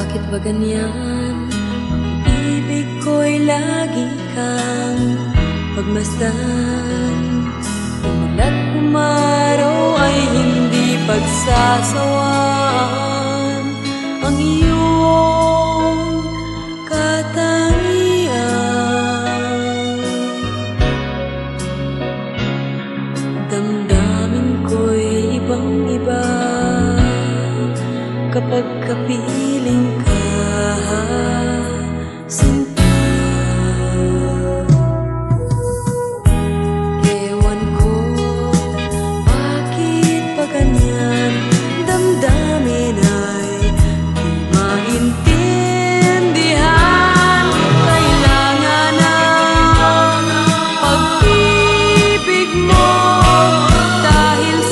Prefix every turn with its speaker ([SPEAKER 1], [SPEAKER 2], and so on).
[SPEAKER 1] Bakit ba ganyan? Ang ibig ko'y lagi kang pagmasdan. Umulat umaraw ay hindi pagsasawaan. Ang iyong katangian, damdamin ko'y ibang-iba kapag kapiling